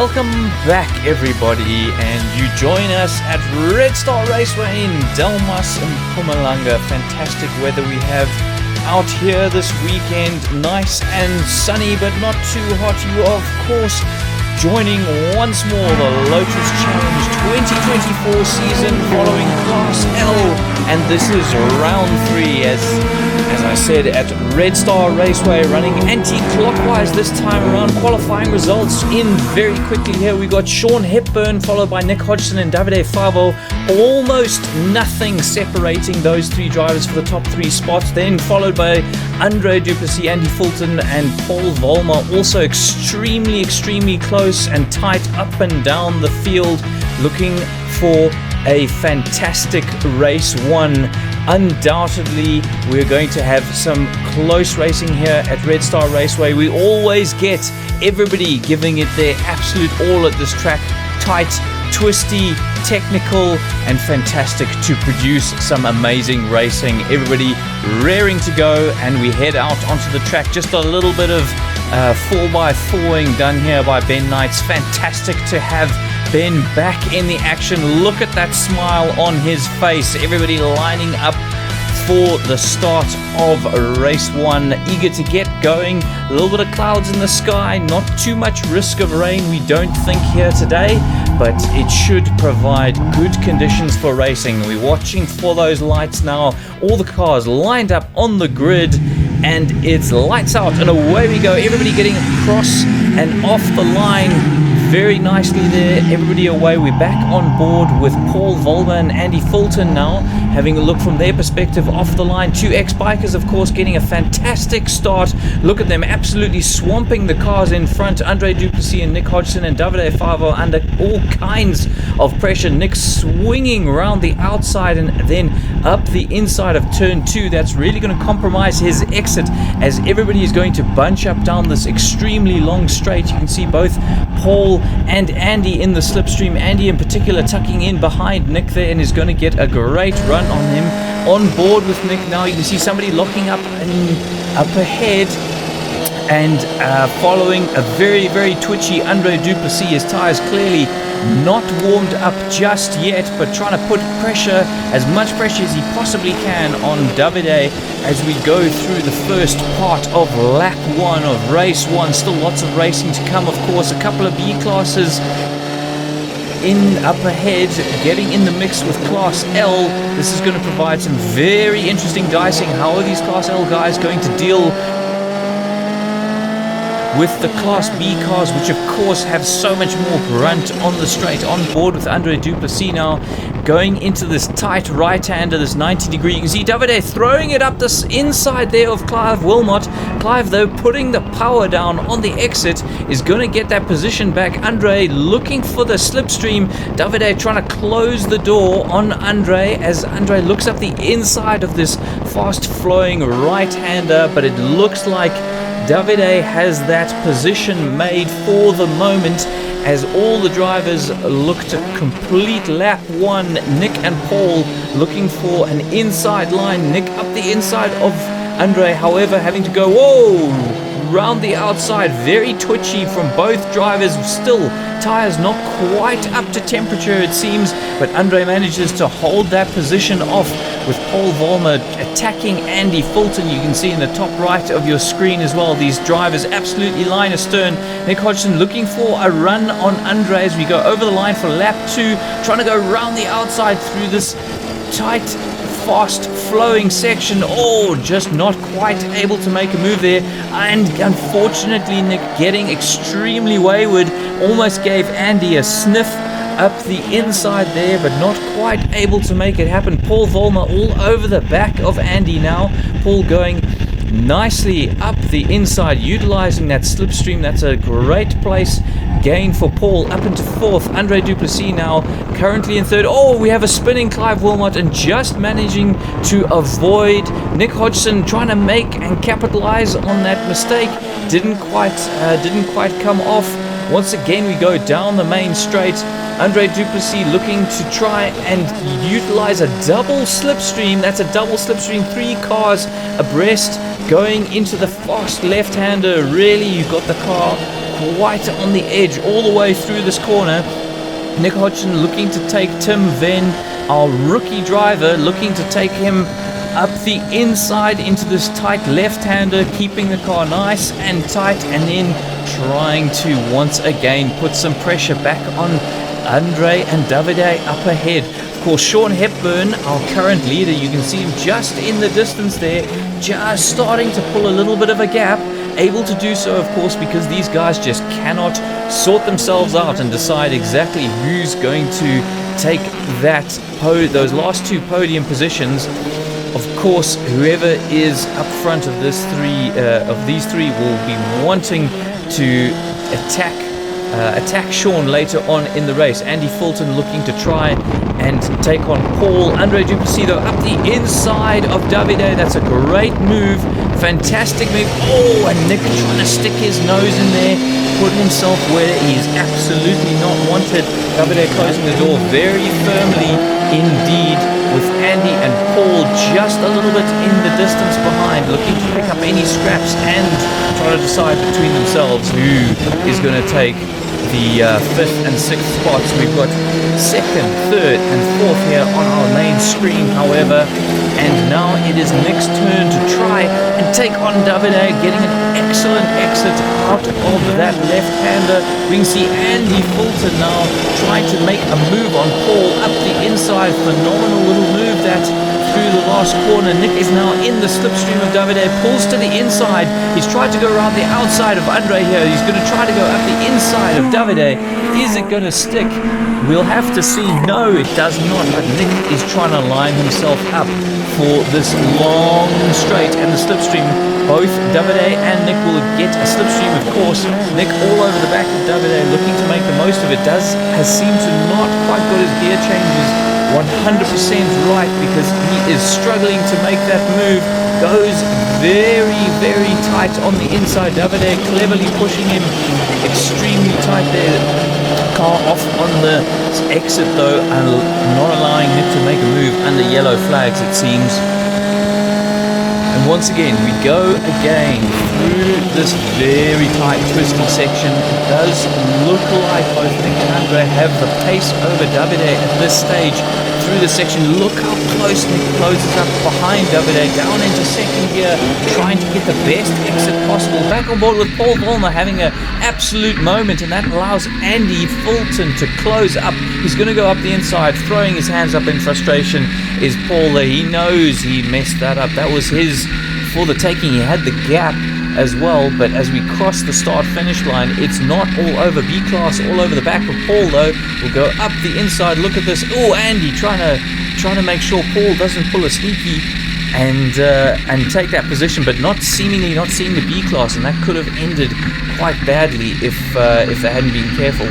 Welcome back everybody, and you join us at Red Star Raceway in Delmas in Mpumalanga. Fantastic weather we have out here this weekend, nice and sunny but not too hot. You are of course joining once more the Lotus Challenge 2024 season following Class L, and this is round 3 as I said at Red Star Raceway, running anti-clockwise this time around. Qualifying results in very quickly here. We got Sean Hepburn followed by Nick Hodgson and Davide Favo. Almost nothing separating those 3 drivers for the top 3 spots. Then followed by Andre Duplessis, Andy Fulton and Paul Volmer. Also extremely close and tight up and down the field, looking for a fantastic race 1. Undoubtedly, we're going to have some close racing here at Red Star Raceway. We always get everybody giving it their absolute all at this track. Tight, twisty, technical, and fantastic to produce some amazing racing. Everybody raring to go, and we head out onto the track. Just a little bit of 4x4ing done here by Ben Knights. Fantastic to have Ben back in the action. Look at that smile on his face. Everybody lining up for the start of race 1, eager to get going. A little bit of clouds in the sky, not too much risk of rain we don't think here today, but it should provide good conditions for racing. We're watching for those lights now. All the cars lined up on the grid, and it's lights out and away we go. Everybody getting across and off the line very nicely there. Everybody away. We're back on board with Paul Volmer and Andy Fulton now, having a look from their perspective off the line. 2 ex-bikers, of course, getting a fantastic start. Look at them absolutely swamping the cars in front. Andre Duplessis and Nick Hodgson and Davide Favo under all kinds of pressure. Nick swinging around the outside and then up the inside of turn 2. That's really going to compromise his exit, as everybody is going to bunch up down this extremely long straight. You can see both Paul and Andy in the slipstream. Andy in particular tucking in behind Nick there, and is going to get a great run on him. On board with Nick now. You can see somebody locking up ahead, and following a very twitchy Andre Duplessis. His tires clearly not warmed up just yet, but trying to put pressure, as much pressure as he possibly can, on Davide as we go through the first part of lap 1 of race 1. Still lots of racing to come, of course. A couple of B classes in up ahead, getting in the mix with Class L. This is going to provide some very interesting dicing. How are these Class L guys going to deal with the Class B cars, which of course have so much more grunt on the straight? On board with Andre Duplessis now, going into this tight right-hander, this 90-degree. You can see Davide throwing it up this inside there of Clive Wilmot. Clive, though, putting the power down on the exit, is going to get that position back. Andre looking for the slipstream. Davide trying to close the door on Andre as Andre looks up the inside of this fast-flowing right-hander, but it looks like Davide has that position made for the moment, as all the drivers look to complete lap 1. Nick and Paul looking for an inside line. Nick up the inside of Andre, however, having to go round the outside. Very twitchy from both drivers. Still, tires not quite up to temperature, it seems, but Andre manages to hold that position off, with Paul Volmer attacking Andy Fulton. You can see in the top right of your screen as well, these drivers absolutely line astern. Nick Hodgson looking for a run on Andre as we go over the line for lap 2, trying to go around the outside through this tight, fast flowing section. Just not quite able to make a move there, and unfortunately Nick getting extremely wayward, almost gave Andy a sniff up the inside there, but not quite able to make it happen. Paul Volmer all over the back of Andy now. Paul going nicely up the inside, utilizing that slipstream. That's a great place gain for Paul. Up into 4th, Andre Duplessis now currently in 3rd. We have a spinning Clive Wilmot, and just managing to avoid Nick Hodgson trying to make and capitalize on that mistake. Didn't quite come off. Once again we go down the main straight. Andre Duplessis looking to try and utilize a double slipstream. That's a double slipstream, 3 cars abreast going into the fast left-hander. Really, you've got the car quite on the edge all the way through this corner. Nick Hodgson looking to take Tim Venn, our rookie driver, looking to take him up the inside into this tight left-hander, keeping the car nice and tight, and then trying to once again put some pressure back on Andre and Davide up ahead. Of course, Sean Hepburn, our current leader, you can see him just in the distance there, just starting to pull a little bit of a gap. Able to do so, of course, because these guys just cannot sort themselves out and decide exactly who's going to take those last two podium positions. Of course, whoever is up front of these three will be wanting to attack Sean later on in the race. Andy Fulton looking to try and take on Paul. Andre Duplessis though up the inside of Davide. That's a great move. Fantastic move. Oh, and Nick trying to stick his nose in there, put himself where he's absolutely not wanted. Davide closing the door very firmly indeed, with Andy and Paul just a little bit in the distance behind, looking to pick up any scraps and try to decide between themselves who is going to take the 5th and 6th spots. We've got 2nd, 3rd and 4th here on our main screen, however, and now it is Nick's turn to try and take on Davide, getting an excellent exit out of that left-hander. We can see Andy Fulton now trying to make a move on Paul up the inside. Phenomenal little move that through the last corner. Nick is now in the slipstream of Davide, pulls to the inside. He's tried to go around the outside of Andre here. He's going to try to go up the inside of Davide. Is it going to stick? We'll have to see. No, it does not, but Nick is trying to line himself up for this long straight and the slipstream. Both Davide and Nick will get a slipstream, of course. Nick all over the back of Davide, looking to make the most of it. Has seemed to not quite got his gear changes 100% right, because he is struggling to make that move. Goes very, very tight on the inside. Davide cleverly pushing him extremely tight there. Car off on the exit though, and not allowing Nick to make a move under yellow flags, it seems. And once again, we go again through this very tight, twisty section. It does look like both Nick and Andre have the pace over Davide at this stage through the section. Look how close Nick closes up behind Davide, down into second gear, trying to get the best exit possible. Back on board with Paul Vollmer having an absolute moment, and that allows Andy Fulton to close up. He's going to go up the inside, throwing his hands up in frustration. Is Paul there? He knows he messed that up. That was his for the taking. He had the gap as well, but as we cross the start-finish line, it's not all over. B-Class all over the back of Paul though. We'll go up the inside. Look at this. Oh, Andy trying to make sure Paul doesn't pull a sneaky and take that position, but seemingly not seeing the B-Class, and that could have ended quite badly if they hadn't been careful.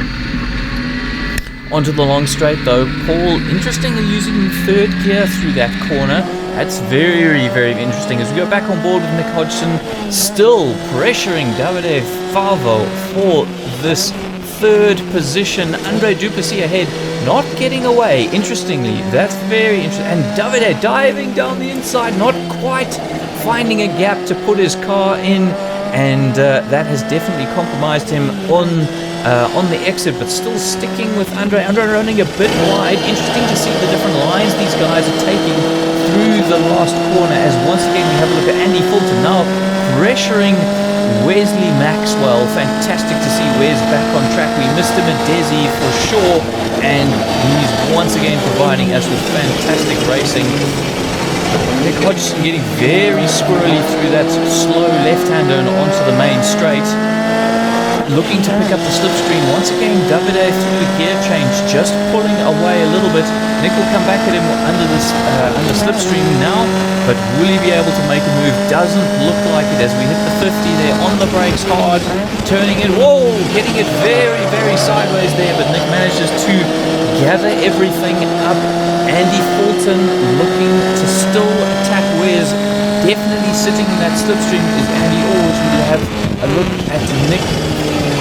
Onto the long straight though. Paul interestingly using third gear through that corner. That's very, very interesting. As we go back on board with Nick Hodgson, still pressuring Davide Favo for this third position. Andre Duplessis ahead, not getting away. Interestingly, that's very interesting. And Davide diving down the inside, not quite finding a gap to put his car in, and that has definitely compromised him on the exit, but still sticking with Andre. Andre running a bit wide. Interesting to see the different lines these guys are taking through the last corner, as once again we have a look at Andy Fulton now pressuring Wesley Maxwell. Fantastic to see Wes back on track. We missed him at Desi for sure, and he's once again providing us with fantastic racing. Nick Hodgson getting very squirrely through that slow left-hander and onto the main straight. Looking to pick up the slipstream. Once again, Davide through the gear change, just pulling away a little bit. Nick will come back at him under slipstream now, but will he be able to make a move? Doesn't look like it, as we hit the 50 there on the brakes hard, turning it, whoa, getting it very, very sideways there, but Nick manages to gather everything up. Andy Fulton looking to still attack Wes. Definitely sitting in that slipstream is Andy. Always will have a look at Nick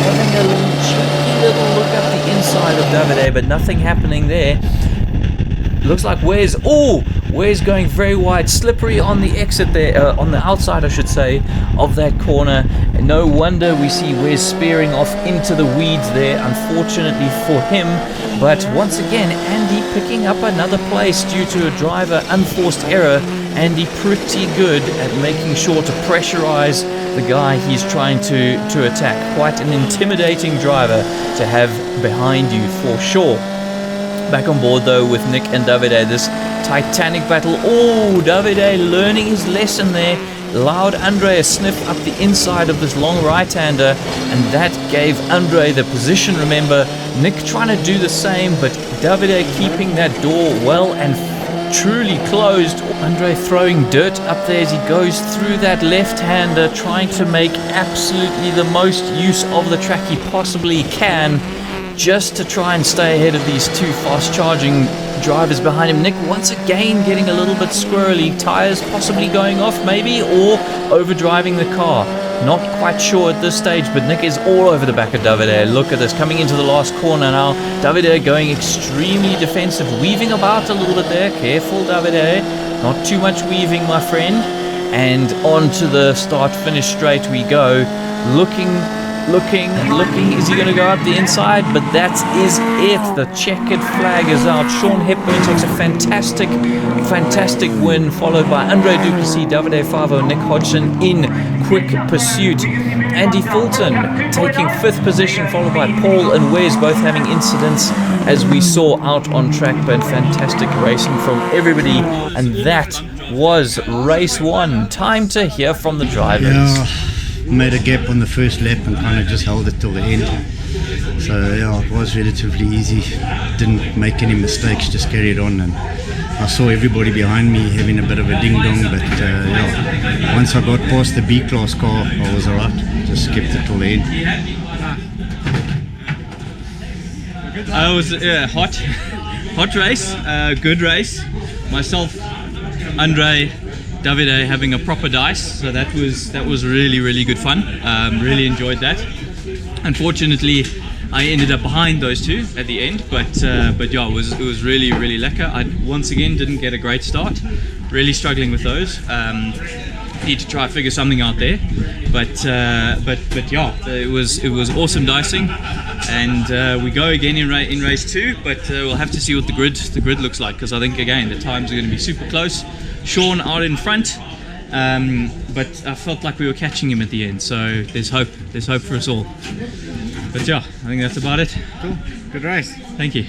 having a cheeky little look up the inside of Davide, but nothing happening there. Looks like Wes going very wide, slippery on the exit there, on the outside I should say, of that corner. No wonder we see Wes spearing off into the weeds there, unfortunately for him. But once again, Andy picking up another place due to a driver unforced error. Andy pretty good at making sure to pressurize the guy he's trying to attack. Quite an intimidating driver to have behind you for sure. Back on board though with Nick and Davide, this titanic battle. Oh, Davide learning his lesson there. Allowed Andre a sniff up the inside of this long right-hander, and that gave Andre the position. Remember, Nick trying to do the same, but Davide keeping that door well and truly closed. Andre throwing dirt up there as he goes through that left-hander, trying to make absolutely the most use of the track he possibly can, just to try and stay ahead of these two fast-charging drivers behind him. Nick once again getting a little bit squirrely, tires possibly going off maybe, or overdriving the car. Not quite sure at this stage, but Nick is all over the back of Davide. Look at this, coming into the last corner now. Davide going extremely defensive, weaving about a little bit there. Careful, Davide. Not too much weaving, my friend. And on to the start-finish straight we go. Looking. Is he going to go up the inside? But that is it. The checkered flag is out. Sean Hepburn takes a fantastic win, followed by Andre Duplessis, Davide Favo, Nick Hodgson in quick pursuit. Andy Fulton taking 5th position, followed by Paul and Wes, both having incidents as we saw out on track, but fantastic racing from everybody. And that was race 1. Time to hear from the drivers. Yeah. Made a gap on the first lap and kind of just held it till the end. So yeah, it was relatively easy. Didn't make any mistakes, just carried on, and I saw everybody behind me having a bit of a ding dong, but yeah, once I got past the B class car, I was alright. Just kept it till the end. I was hot race, good race. Myself, Andre, Davide having a proper dice, so that was really good fun. Really enjoyed that. Unfortunately, I ended up behind those two at the end, but yeah, it was really lekker. I once again didn't get a great start. Really struggling with those. Need to try to figure something out there, but yeah, it was awesome dicing, and we go again in race 2. But we'll have to see what the grid looks like, because I think again the times are going to be super close. Sean out in front, but I felt like we were catching him at the end, so there's hope for us all. But yeah, I think that's about it. Cool, good race. Thank you.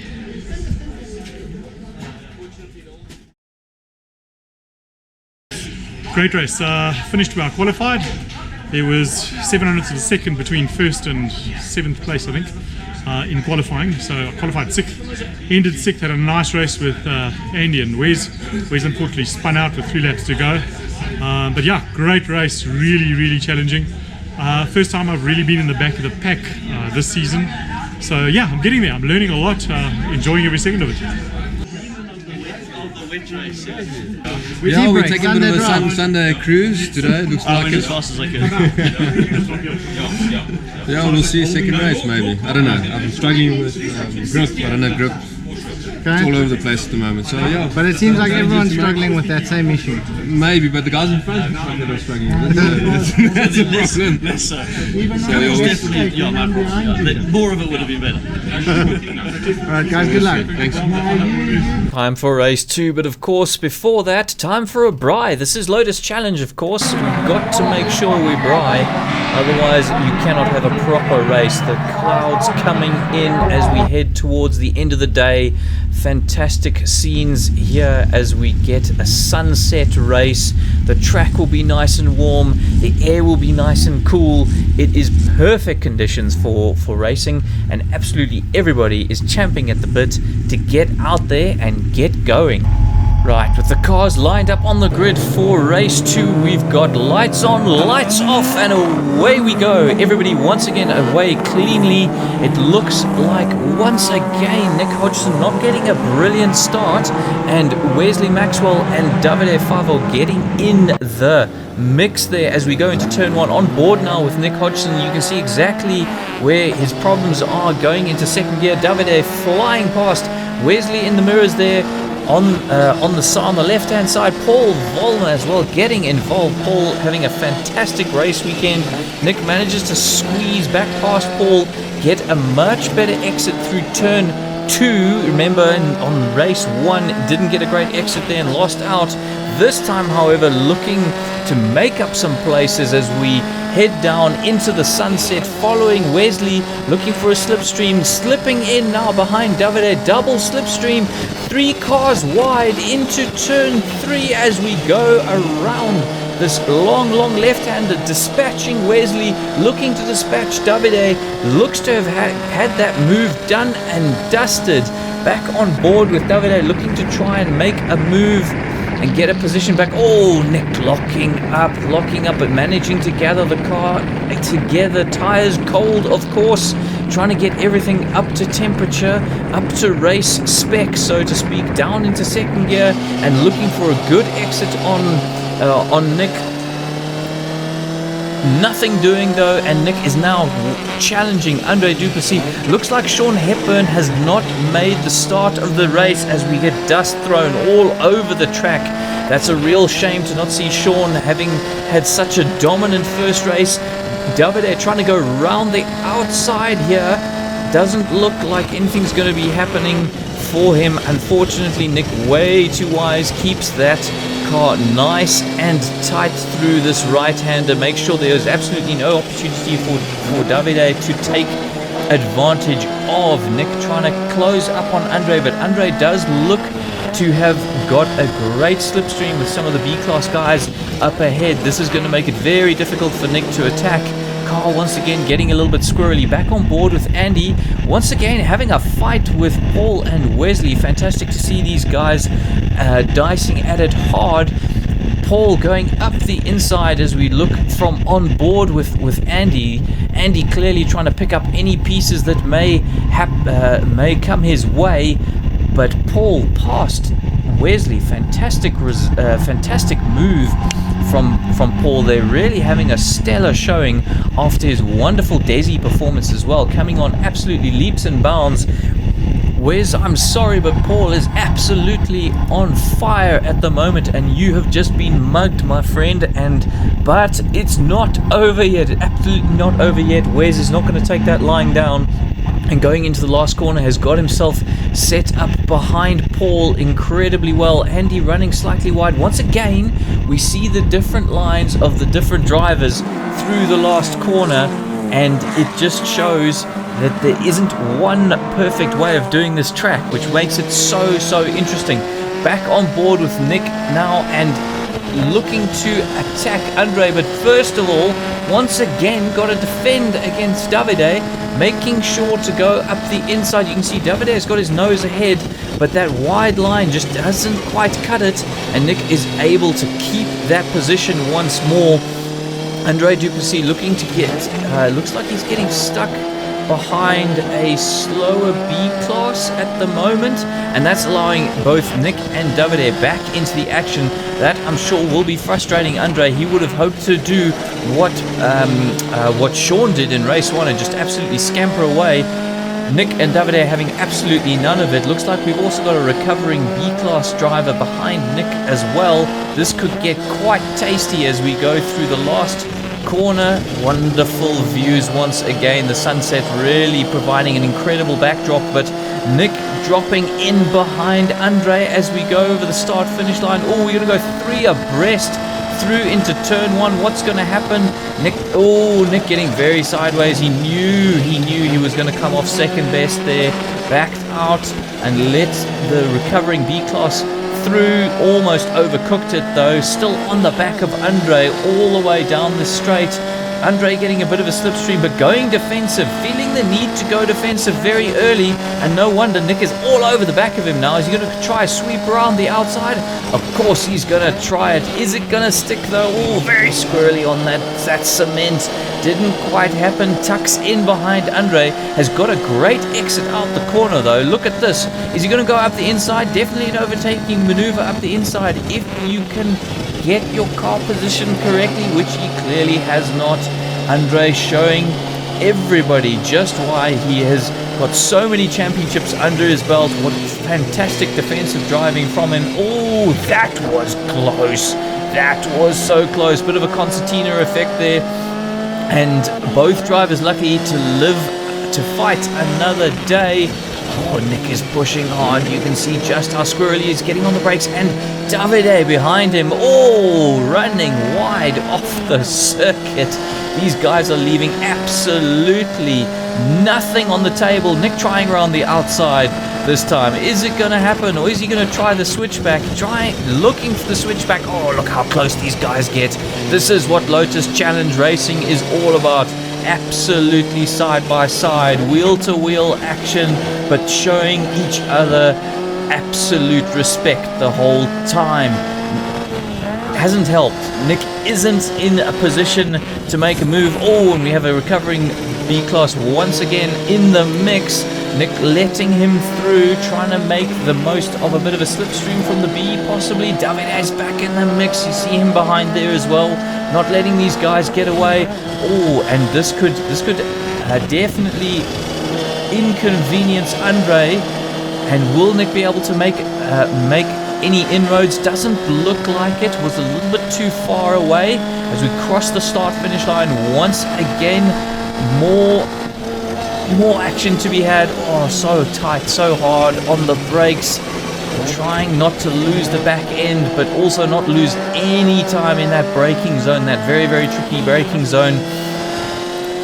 Great race. Finished well qualified. There was 700ths of a second between 1st and 7th place, I think, in qualifying. So I qualified 6th, ended 6th, had a nice race with Andy and Wes. Wes unfortunately spun out with 3 laps to go. But yeah, great race, really challenging. First time I've really been in the back of the pack this season. So yeah, I'm getting there. I'm learning a lot, enjoying every second of it. Yeah, we're taking a bit of a Sunday cruise today. Looks like it. As fast as I can. Yeah, we'll see a second race maybe. I don't know. I'm struggling with grip. I don't know grip. It's all over the place at the moment. So yeah. But it seems like everyone's struggling with that same issue. Maybe, but the guys in front are struggling. That's a problem. Less so. Definitely, yeah, my problem. Yeah. More of it would have been better. Alright guys, good luck. Thanks. Time for race 2, but of course before that, time for a braai. This is Lotus Challenge, of course. We've got to make sure we braai, otherwise you cannot have a proper race. The clouds coming in as we head towards the end of the day. Fantastic scenes here as we get a sunset race. The track will be nice and warm, the air will be nice and cool. It is perfect conditions for racing, and absolutely everybody is champing at the bit to get out there and get going. Right, with the cars lined up on the grid for race 2, we've got lights on, lights off, and away we go. Everybody once again away cleanly. It looks like once again Nick Hodgson not getting a brilliant start, and Wesley Maxwell and Davide Favo getting in the mix there as we go into turn 1. On board now with Nick Hodgson, you can see exactly where his problems are going into second gear. Davide flying past Wesley in the mirrors there. On the left-hand side, Paul Vollmer as well getting involved. Paul having a fantastic race weekend. Nick manages to squeeze back past Paul, get a much better exit through turn 2. Remember, on race 1, didn't get a great exit there and lost out. This time, however, looking to make up some places as we head down into the sunset, following Wesley, looking for a slipstream, slipping in now behind Davide, double slipstream, 3 cars wide into turn 3 as we go around this long left-hander, dispatching Wesley, looking to dispatch Davide, looks to have had that move done and dusted. Back on board with Davide, looking to try and make a move and get a position back. Oh, Nick locking up, but managing to gather the car together. Tires cold, of course, trying to get everything up to temperature, up to race spec, so to speak, down into second gear and looking for a good exit on Nick. Nothing doing though, and Nick is now challenging Andre Duplessis. Looks like Sean Hepburn has not made the start of the race as we get dust thrown all over the track. That's a real shame to not see Sean having had such a dominant first race. Davide trying to go round the outside here. Doesn't look like anything's going to be happening for him. Unfortunately, Nick, way too wise, keeps that car nice and tight through this right-hander. Make sure there's absolutely no opportunity for Davide to take advantage of Nick, trying to close up on Andre, but Andre does look to have got a great slipstream with some of the B-class guys up ahead. This is going to make it very difficult for Nick to attack. Car once again getting a little bit squirrely. Back on board with Andy, once again having a fight with Paul and Wesley. Fantastic to see these guys dicing at it hard. Paul going up the inside as we look from on board with Andy. Andy clearly trying to pick up any pieces that may come his way, but Paul past Wesley. Fantastic move from Paul. They're really having a stellar showing after his wonderful Desi performance as well, coming on absolutely leaps and bounds. Wes, I'm sorry, but Paul is absolutely on fire at the moment, and you have just been mugged, my friend. But it's not over yet. Absolutely not over yet. Wes is not going to take that lying down, and going into the last corner has got himself set up behind Paul incredibly well. Andy running slightly wide. Once again, we see the different lines of the different drivers through the last corner, and it just shows that there isn't one perfect way of doing this track, which makes it so interesting. Back on board with Nick now and looking to attack Andre, but first of all, once again got to defend against Davide, making sure to go up the inside. You can see Davide has got his nose ahead, but that wide line just doesn't quite cut it, and Nick is able to keep that position once more. Andre Duplessis looking to get, looks like he's getting stuck behind a slower B-class at the moment, and that's allowing both Nick and Davide back into the action. That, I'm sure, will be frustrating Andre. He would have hoped to do what Sean did in race 1 and just absolutely scamper away. Nick and Davide having absolutely none of it. Looks like we've also got a recovering B-class driver behind Nick as well. This could get quite tasty as we go through the last corner. Wonderful views once again. The sunset really providing an incredible backdrop, but Nick dropping in behind Andre as we go over the start finish line. Oh, we're going to go 3 abreast through into turn 1. What's going to happen? Nick getting very sideways. He knew he was going to come off second best there. Backed out and let the recovering B-class through. Almost overcooked it though. Still on the back of Andre all the way down the straight. Andre getting a bit of a slipstream, but going defensive, feeling the need to go defensive very early, and no wonder Nick is all over the back of him now. Is he going to try a sweep around the outside? Of course he's going to try it. Is it going to stick though? Oh, very squirrely on that cement. Didn't quite happen. Tucks in behind Andre. Has got a great exit out the corner though. Look at this. Is he going to go up the inside? Definitely an overtaking maneuver up the inside if you can get your car position correctly, which he clearly has not. Andre showing everybody just why he has got so many championships under his belt. What fantastic defensive driving from him. Oh, that was close. That was so close. Bit of a concertina effect there. And both drivers lucky to live to fight another day. Oh, Nick is pushing hard. You can see just how squirrely he is, getting on the brakes, and Davide behind him, running wide off the circuit. These guys are leaving absolutely nothing on the table. Nick trying around the outside this time. Is it going to happen, or is he going to try the switchback? Looking for the switchback. Oh, look how close these guys get. This is what Lotus Challenge Racing is all about. Absolutely side by side, wheel to wheel action, but showing each other absolute respect the whole time. Hasn't helped. Nick isn't in a position to make a move. Oh, and we have a recovering B-Class once again in the mix. Nick letting him through, trying to make the most of a bit of a slipstream from the B, possibly. Davide's back in the mix. You see him behind there as well, not letting these guys get away. Oh, and this could definitely inconvenience Andre. And will Nick be able to make any inroads? Doesn't look like it. Was a little bit too far away as we cross the start-finish line once again. More action to be had. Oh, so tight, so hard on the brakes. Trying not to lose the back end, but also not lose any time in that braking zone, that very, very tricky braking zone.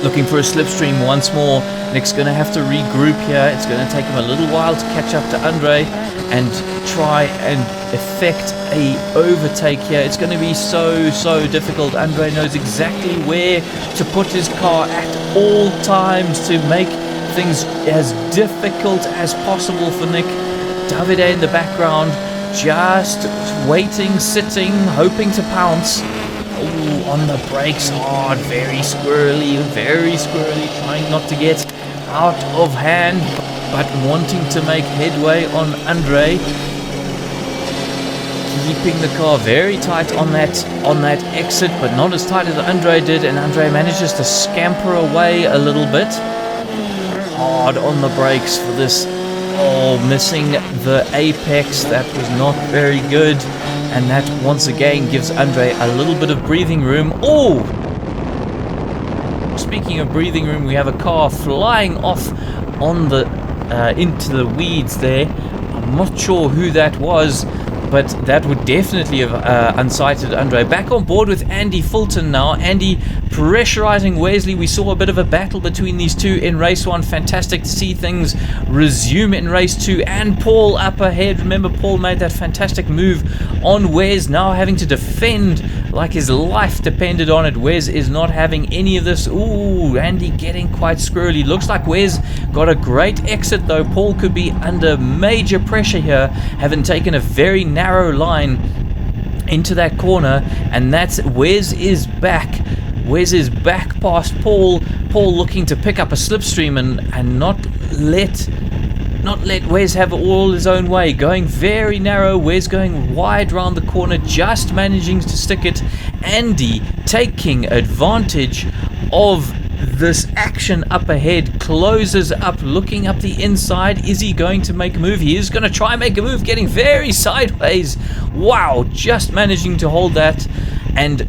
Looking for a slipstream once more. Nick's going to have to regroup here. It's going to take him a little while to catch up to Andre and try and effect a overtake here. It's going to be so difficult. Andre knows exactly where to put his car at all times to make things as difficult as possible for Nick. Davide in the background, just waiting, sitting, hoping to pounce. Oh, on the brakes hard, very squirrely, trying not to get out of hand, but wanting to make headway on Andre. Keeping the car very tight on that exit, but not as tight as Andre did, and Andre manages to scamper away a little bit. Hard on the brakes for this. Oh, missing the apex. That was not very good. And that once again gives Andre a little bit of breathing room. Oh! Speaking of breathing room, we have a car flying off on the into the weeds there. I'm not sure who that was, but that would definitely have unsighted Andre. Back on board with Andy Fulton now. Andy pressurizing Wesley. We saw a bit of a battle between these two in race 1. Fantastic to see things resume in race 2. And Paul up ahead. Remember, Paul made that fantastic move on Wes, now having to defend like his life depended on it. Wes is not having any of this. Ooh, Andy getting quite squirrely. Looks like Wes got a great exit though. Paul could be under major pressure here, having taken a very narrow line into that corner, and that's Wes is back. Wes is back past Paul. Paul looking to pick up a slipstream and not let Wes have all his own way. Going very narrow, Wes going wide round the corner, just managing to stick it. Andy taking advantage of this action up ahead, closes up, looking up the inside. Is he going to make a move? He is going to try and make a move, getting very sideways. Wow, just managing to hold that. And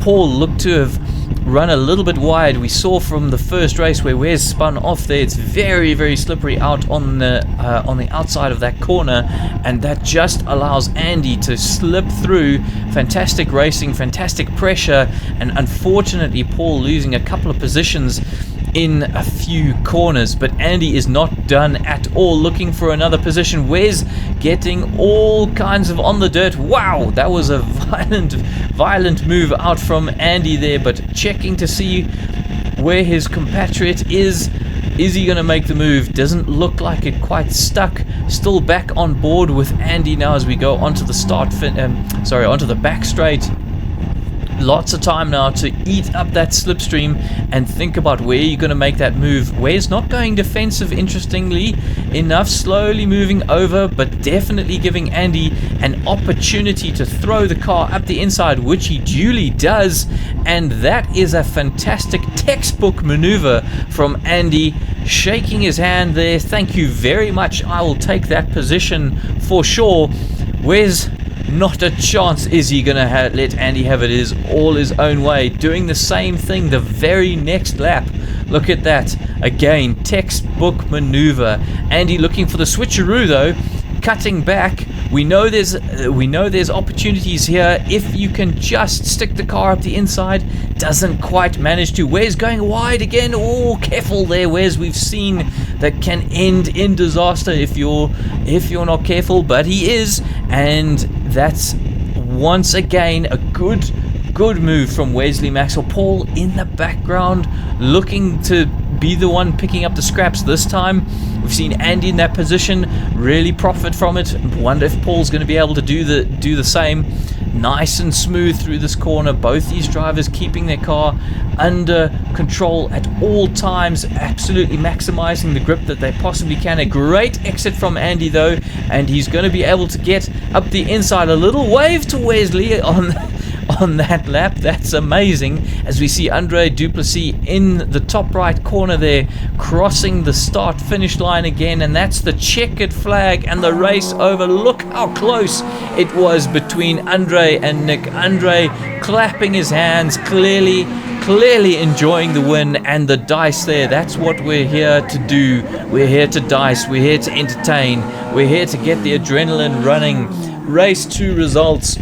Paul looked to have run a little bit wide. We saw from the first race where Wes spun off there. It's very slippery out on the outside of that corner, and that just allows Andy to slip through. Fantastic racing, fantastic pressure, and unfortunately Paul losing a couple of positions in a few corners, but Andy is not done at all, looking for another position. Wes getting all kinds of on the dirt. Wow, that was a violent move out from Andy there, but checking to see where his compatriot is. Is he going to make the move? Doesn't look like it. Quite stuck. Still back on board with Andy now as we go onto the onto the back straight. lots of time now to eat up that slipstream and think about where you're going to make that move. Where's not going defensive, interestingly enough, slowly moving over, but definitely giving Andy an opportunity to throw the car up the inside, which he duly does, and that is a fantastic textbook maneuver from Andy, shaking his hand there. Thank you very much, I will take that position for sure. Where's not a chance is he going to let Andy have it all his own way, doing the same thing the very next lap. Look at that. Again, textbook maneuver. Andy looking for the switcheroo though, cutting back. We know there's opportunities here if you can just stick the car up the inside. Doesn't quite manage to. Where's going wide again? Oh, careful there. Where's we've seen that can end in disaster if you're not careful, but he is, and that's once again a good move from Wesley Maxwell. Paul in the background looking to be the one picking up the scraps this time. We've seen Andy in that position really profit from it. Wonder if Paul's going to be able to do the same. Nice and smooth through this corner. Both these drivers keeping their car under control at all times, absolutely maximizing the grip that they possibly can. A great exit from Andy though, and he's going to be able to get up the inside. A little wave to Wesley on that lap. That's amazing, as we see Andre Duplessis in the top right corner there, crossing the start finish line again, and that's the checkered flag and the race over. Look how close it was between Andre and Nick. Andre clapping his hands, clearly enjoying the win, and the dice there. That's what we're here to do. We're here to dice, we're here to entertain, we're here to get the adrenaline running. Race 2 results: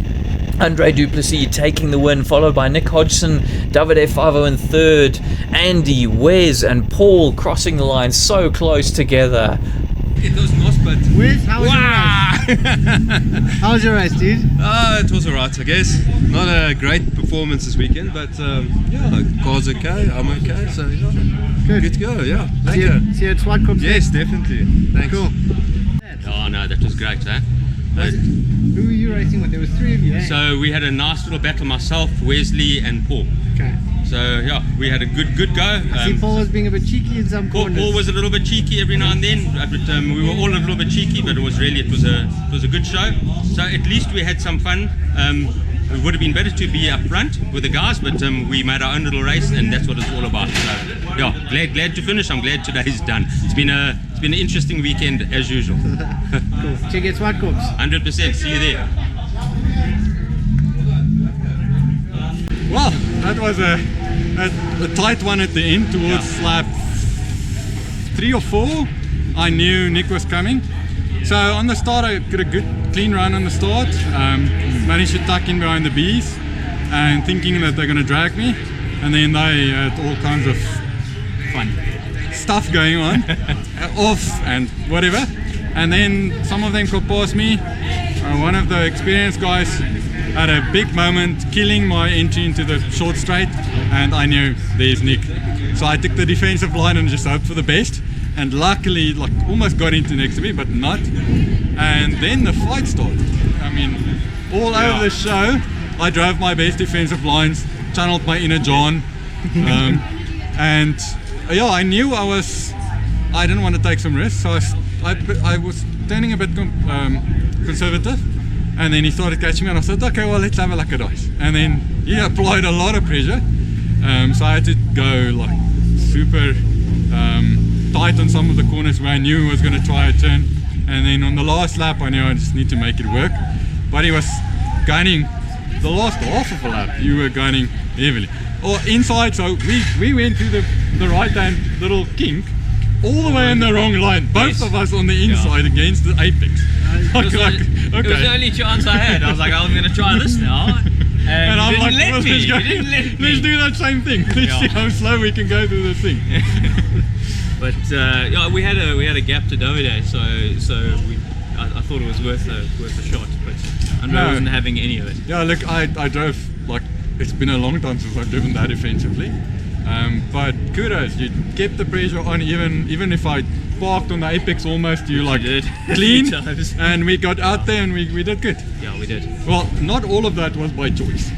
Andre Duplessis taking the win, followed by Nick Hodgson, Davide Favo in third, Andy, Wes and Paul crossing the line so close together. It was nice, but Wes, how was your race? How was your race, dude? it was alright, I guess. Not a great performance this weekend, but yeah, car's okay, I'm okay, so yeah, good to go, yeah. See you at SWAT Corps. Yes, definitely. Thanks. Cool. Oh no, that was great, eh? Who were you racing with? There was 3 of you. Eh? So we had a nice little battle, myself, Wesley and Paul. Okay. So yeah, we had a good go. I see Paul was being a bit cheeky in some corners. Paul was a little bit cheeky every now and then, but we were all a little bit cheeky. But it was a good show. So at least we had some fun. It would have been better to be up front with the guys, but we made our own little race, and that's what it's all about. So yeah, glad to finish. I'm glad today's done. It's been an interesting weekend as usual. Cool. Check it, SWAT Corps. 100%. See you there. Well, that was a tight one at the end towards lap 3 or 4. I knew Nick was coming. So on the start, I got a good clean run on the start. Managed to tuck in behind the bees and thinking that they're going to drag me. And then they had all kinds of fun stuff going on, off and whatever. And then some of them got past me. One of the experienced guys had a big moment, killing my entry into the short straight, and I knew there's Nick. So I took the defensive line and just hoped for the best, and luckily almost got into next to me, but not. And then the fight started. I mean, all over the show, I drove my best defensive lines, channeled my inner John, and yeah, I knew I didn't want to take some risks, so I was turning a bit conservative. And then he started catching me, and I said, okay, well, let's have a look at ice. And then he applied a lot of pressure, so I had to go super tight on some of the corners where I knew he was going to try a turn. And then on the last lap, I knew I just need to make it work. But he was gaining the last half of a lap. You were gaining heavily, or inside. So we went to the right hand little kink, all the way in the wrong line. Both of us on the inside against the apex. It was the only chance I had. I was like, I'm going to try this now. And I'm you like, didn't let me. Let's do that same thing. Let's see how slow we can go through this thing. But yeah, we had a gap to Davide, so I thought it was worth a shot. But Andre wasn't having any of it. Yeah, look, I drove it's been a long time since I've driven that defensively. But kudos, you kept the pressure on, even if I parked on the apex almost, you did. Clean, and we got out there and we did good. Yeah, we did. Well, not all of that was by choice.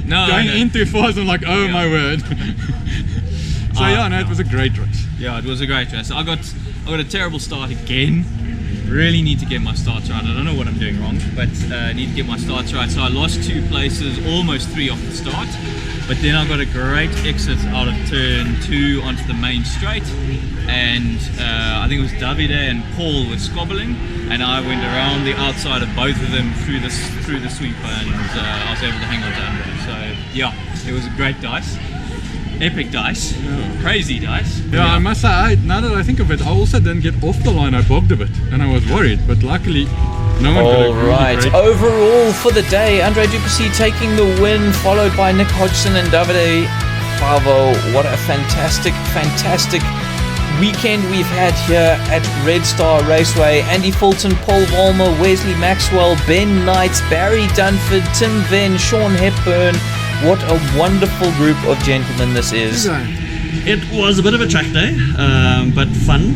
No, going no. in too fast. I'm like, oh my word. So yeah, no, it was a great race. Yeah, it was a great race. I got a terrible start again. Really need to get my starts right. I don't know what I'm doing wrong, but need to get my starts right. So I lost 2 places, almost 3 off the start. But then I got a great exit out of turn 2 onto the main straight, and I think it was Davide and Paul were squabbling, and I went around the outside of both of them through the sweeper, and I was able to hang on to Andre. So yeah, it was a great dice. Epic dice, crazy dice. Yeah, I must say, now that I think of it, I also didn't get off the line. I bogged a bit, and I was worried, but luckily, no one got a really Alright, great. overall for the day, Andre Duplessis taking the win, followed by Nick Hodgson and Davide Favo. What a fantastic weekend we've had here at Red Star Raceway. Andy Fulton, Paul Vollmer, Wesley Maxwell, Ben Knight, Barry Dunford, Tim Venn, Sean Hepburn. What a wonderful group of gentlemen this is. It was a bit of a track day, but fun.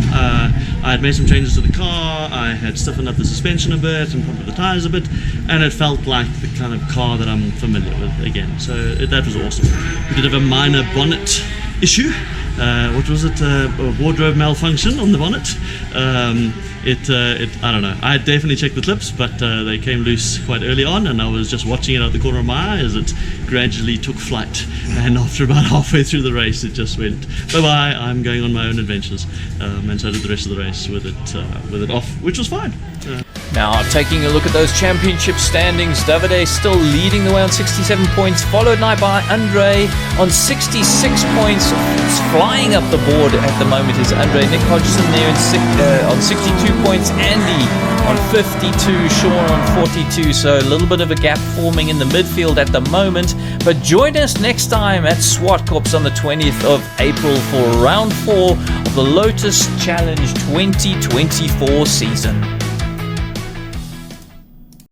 I had made some changes to the car, I had stiffened up the suspension a bit and pumped up the tyres a bit, and it felt like the kind of car that I'm familiar with again. So that was awesome. We did have a minor bonnet issue. What was it? A wardrobe malfunction on the bonnet. I don't know. I had definitely checked the clips, but they came loose quite early on, and I was just watching it out the corner of my eye as it gradually took flight. And after about halfway through the race, it just went bye-bye. I'm going on my own adventures, and so did the rest of the race with it off, which was fine. Now, taking a look at those championship standings, Davide still leading the way on 67 points, followed now by Andre on 66 points. Flying up the board at the moment is Andre. Nick Hodgson there on 62 points, Andy on 52, Sean on 42, so a little bit of a gap forming in the midfield at the moment. But join us next time at Swartkops on the 20th of April for round 4 of the Lotus Challenge 2024 season.